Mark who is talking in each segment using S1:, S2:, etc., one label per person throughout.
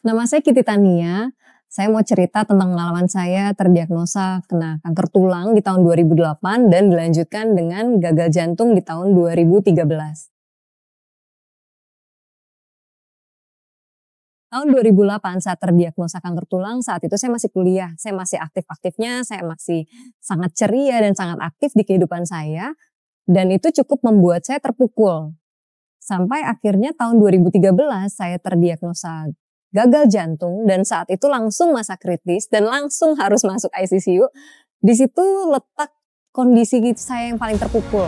S1: Nama saya Kiti Tania. Saya mau cerita tentang pengalaman saya terdiagnosa kena kanker tulang di tahun 2008 dan dilanjutkan dengan gagal jantung di tahun 2013. Tahun 2008 saat terdiagnosa kanker tulang, saat itu saya masih kuliah. Saya masih aktif-aktifnya, saya masih sangat ceria dan sangat aktif di kehidupan saya. Dan itu cukup membuat saya terpukul. Sampai akhirnya tahun 2013 saya terdiagnosa gagal jantung dan saat itu langsung masa kritis dan langsung harus masuk ICU. Di situ letak kondisi saya yang paling terpukul.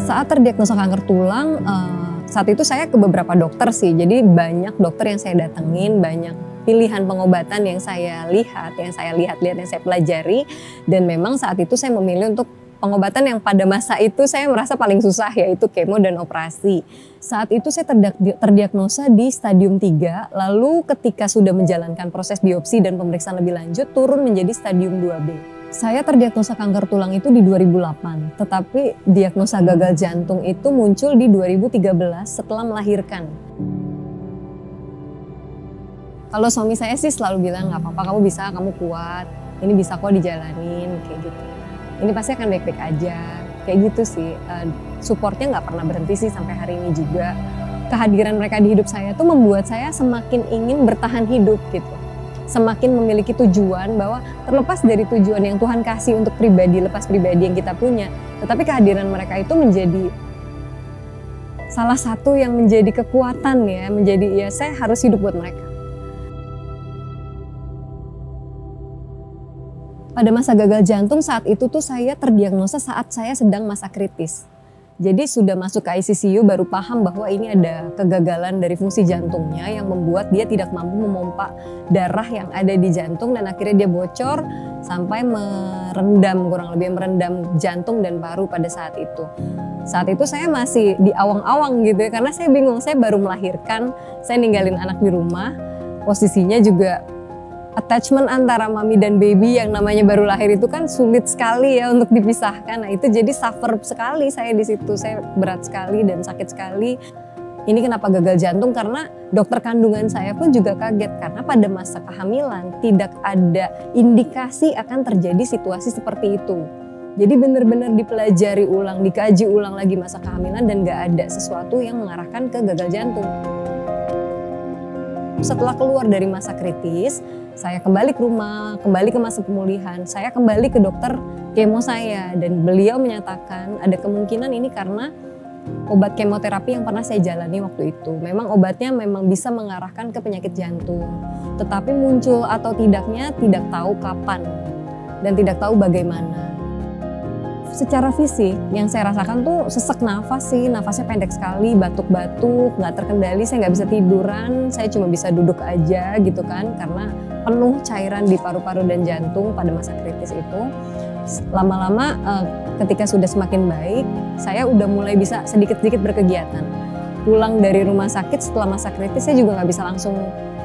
S1: Saat terdiagnosa kanker tulang, saat itu saya ke beberapa dokter sih. Jadi banyak dokter yang saya datengin, banyak pilihan pengobatan yang saya lihat, yang saya pelajari. Dan memang saat itu saya memilih untuk pengobatan yang pada masa itu saya merasa paling susah, yaitu kemo dan operasi. Saat itu saya terdiagnosa di stadium 3, lalu ketika sudah menjalankan proses biopsi dan pemeriksaan lebih lanjut turun menjadi stadium 2B. Saya terdiagnosa kanker tulang itu di 2008, tetapi diagnosa gagal jantung itu muncul di 2013 setelah melahirkan. Kalau suami saya sih selalu bilang, "Gak apa-apa, kamu bisa, kamu kuat, ini bisa kok dijalanin," kayak gitu. Ini pasti akan baik-baik aja, kayak gitu sih. Supportnya gak pernah berhenti sih sampai hari ini juga. Kehadiran mereka di hidup saya tuh membuat saya semakin ingin bertahan hidup gitu. Semakin memiliki tujuan bahwa terlepas dari tujuan yang Tuhan kasih untuk pribadi, lepas pribadi yang kita punya. Tetapi kehadiran mereka itu menjadi salah satu yang menjadi kekuatan ya, saya harus hidup buat mereka. Pada masa gagal jantung saat itu tuh saya terdiagnosa saat saya sedang masa kritis. Jadi sudah masuk ke ICU baru paham bahwa ini ada kegagalan dari fungsi jantungnya yang membuat dia tidak mampu memompa darah yang ada di jantung dan akhirnya dia bocor sampai kurang lebih merendam jantung dan paru pada saat itu. Saat itu saya masih di awang-awang gitu ya, karena saya bingung, saya baru melahirkan, saya ninggalin anak di rumah, posisinya juga attachment antara mami dan baby yang namanya baru lahir itu kan sulit sekali ya untuk dipisahkan. Nah itu jadi suffer sekali saya di situ, saya berat sekali dan sakit sekali. Ini kenapa gagal jantung, karena dokter kandungan saya pun juga kaget karena pada masa kehamilan tidak ada indikasi akan terjadi situasi seperti itu. Jadi benar-benar dipelajari ulang, dikaji ulang lagi masa kehamilan dan gak ada sesuatu yang mengarahkan ke gagal jantung. Setelah keluar dari masa kritis, saya kembali ke rumah, kembali ke masa pemulihan. Saya kembali ke dokter kemo saya dan beliau menyatakan ada kemungkinan ini karena obat kemoterapi yang pernah saya jalani waktu itu. Memang obatnya memang bisa mengarahkan ke penyakit jantung. Tetapi muncul atau tidaknya tidak tahu kapan dan tidak tahu bagaimana. Secara fisik yang saya rasakan tuh sesak nafas sih, nafasnya pendek sekali, batuk-batuk, gak terkendali, saya gak bisa tiduran, saya cuma bisa duduk aja gitu kan karena penuh cairan di paru-paru dan jantung pada masa kritis itu. Lama-lama ketika sudah semakin baik, saya udah mulai bisa sedikit-sedikit berkegiatan. Pulang dari rumah sakit setelah masa kritis saya juga gak bisa langsung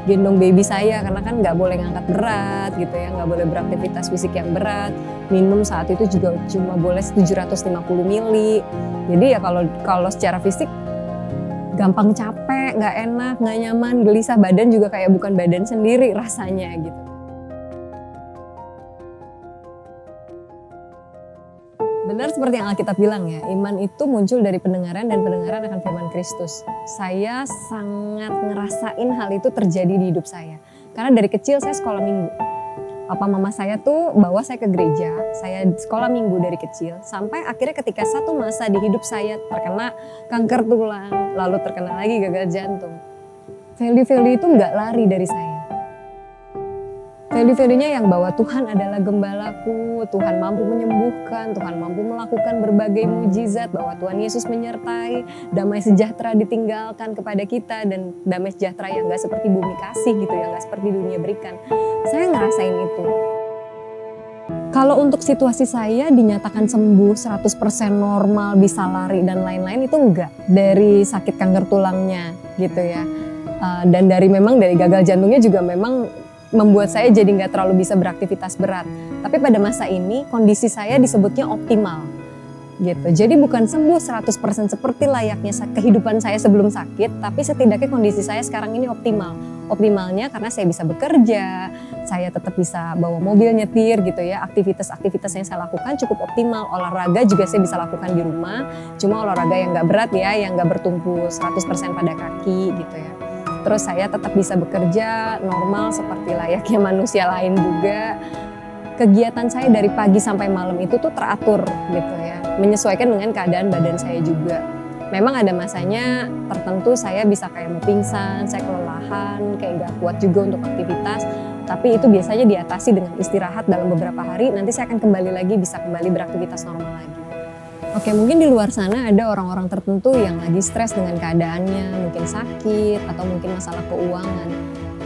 S1: gendong baby saya karena kan nggak boleh ngangkat berat gitu ya, nggak boleh beraktivitas fisik yang berat. Minum saat itu juga cuma boleh 750 mili. Jadi ya kalau secara fisik gampang capek, nggak enak, nggak nyaman, gelisah, badan juga kayak bukan badan sendiri rasanya gitu. Benar seperti yang Alkitab bilang ya, iman itu muncul dari pendengaran dan pendengaran akan firman Kristus. Saya sangat ngerasain hal itu terjadi di hidup saya. Karena dari kecil saya sekolah minggu. Papa mama saya tuh bawa saya ke gereja, saya sekolah minggu dari kecil. Sampai akhirnya ketika satu masa di hidup saya terkena kanker tulang, lalu terkena lagi gagal jantung. Value-value itu nggak lari dari saya. Value-value-nya yang bahwa Tuhan adalah gembalaku, Tuhan mampu menyembuhkan, Tuhan mampu melakukan berbagai mujizat, bahwa Tuhan Yesus menyertai, damai sejahtera ditinggalkan kepada kita, dan damai sejahtera yang gak seperti bumi kasih gitu, yang gak seperti dunia berikan. Saya ngerasain itu. Kalau untuk situasi saya dinyatakan sembuh 100% normal, bisa lari dan lain-lain itu enggak. Dari sakit kanker tulangnya gitu ya. Dan dari gagal jantungnya juga memang membuat saya jadi nggak terlalu bisa beraktivitas berat. Tapi pada masa ini kondisi saya disebutnya optimal. gitu. Jadi bukan sembuh 100% seperti layaknya kehidupan saya sebelum sakit, tapi setidaknya kondisi saya sekarang ini optimal. Optimalnya karena saya bisa bekerja, saya tetap bisa bawa mobil nyetir gitu ya. Aktivitas-aktivitas yang saya lakukan cukup optimal. Olahraga juga saya bisa lakukan di rumah, cuma olahraga yang gak berat ya, yang gak bertumpu 100% pada kaki gitu ya. Terus saya tetap bisa bekerja normal seperti layaknya manusia lain juga. Kegiatan saya dari pagi sampai malam itu tuh teratur gitu ya, menyesuaikan dengan keadaan badan saya juga. Memang ada masanya tertentu saya bisa kayak mau pingsan, saya kelelahan, kayak gak kuat juga untuk aktivitas. Tapi itu biasanya diatasi dengan istirahat dalam beberapa hari, nanti saya akan kembali lagi, bisa kembali beraktivitas normal lagi. Oke, mungkin di luar sana ada orang-orang tertentu yang lagi stres dengan keadaannya, mungkin sakit atau mungkin masalah keuangan.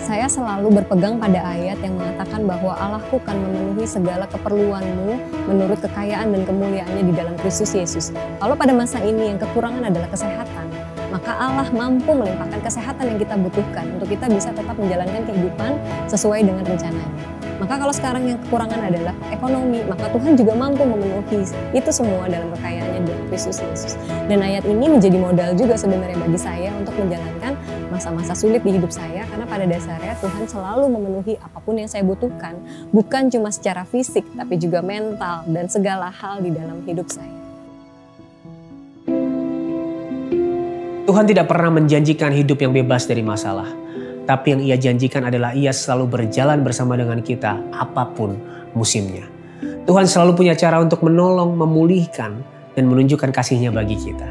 S1: Saya selalu berpegang pada ayat yang mengatakan bahwa Allahku akan memenuhi segala keperluanmu menurut kekayaan dan kemuliaannya di dalam Kristus Yesus. Kalau pada masa ini yang kekurangan adalah kesehatan, maka Allah mampu melimpahkan kesehatan yang kita butuhkan untuk kita bisa tetap menjalankan kehidupan sesuai dengan rencananya. Maka kalau sekarang yang kekurangan adalah ekonomi, maka Tuhan juga mampu memenuhi itu semua dalam kekayaannya dalam Kristus Yesus. Dan ayat ini menjadi modal juga sebenarnya bagi saya untuk menjalankan masa-masa sulit di hidup saya, karena pada dasarnya Tuhan selalu memenuhi apapun yang saya butuhkan, bukan cuma secara fisik tapi juga mental dan segala hal di dalam hidup saya.
S2: Tuhan tidak pernah menjanjikan hidup yang bebas dari masalah. Tapi yang Ia janjikan adalah Ia selalu berjalan bersama dengan kita apapun musimnya. Tuhan selalu punya cara untuk menolong, memulihkan, dan menunjukkan kasih-Nya bagi kita.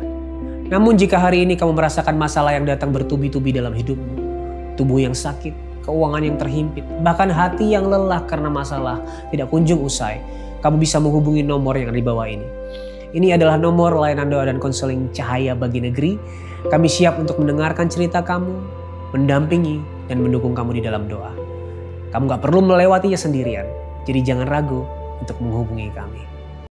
S2: Namun jika hari ini kamu merasakan masalah yang datang bertubi-tubi dalam hidupmu, tubuh yang sakit, keuangan yang terhimpit, bahkan hati yang lelah karena masalah tidak kunjung usai, kamu bisa menghubungi nomor yang ada di bawah ini. Ini adalah nomor layanan doa dan konseling Cahaya Bagi Negeri. Kami siap untuk mendengarkan cerita kamu, mendampingi dan mendukung kamu di dalam doa. Kamu gak perlu melewatinya sendirian, jadi jangan ragu untuk menghubungi kami.